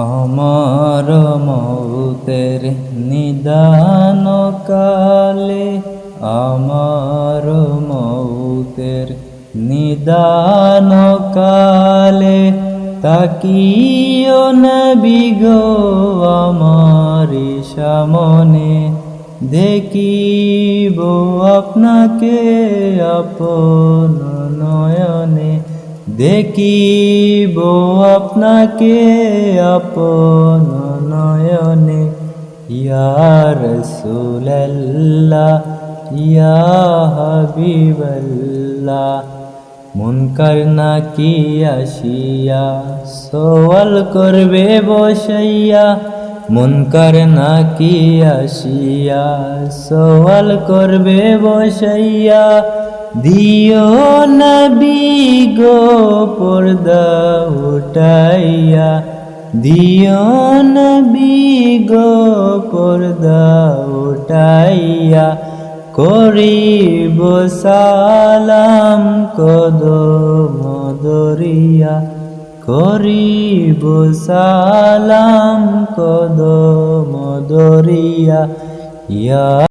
আমার মৌতের নিদান কালে, আমার মৌতের নিদান কালে, তাকিও নবী গো আমার সামনে, দেখিব আপনাকে আপন নয়নে, দেখিব আপনাকে আপন নয়নে। ইয়া রাসূলুল্লাহ ইয়া হাবিবাল্লাহ, মুনকার নাকির আসিয়া সওয়াল করবে বসাইয়া, মুনকার নাকির আসিয়া সওয়াল করবে বসাইয়া, দিও নবী গো পর্দা উঠাইয়া, দিও নবী গো পর্দা উঠাইয়া, করিব সালাম কদম দরিয়া, করিব সালাম কদম দরিয়া। ইয়া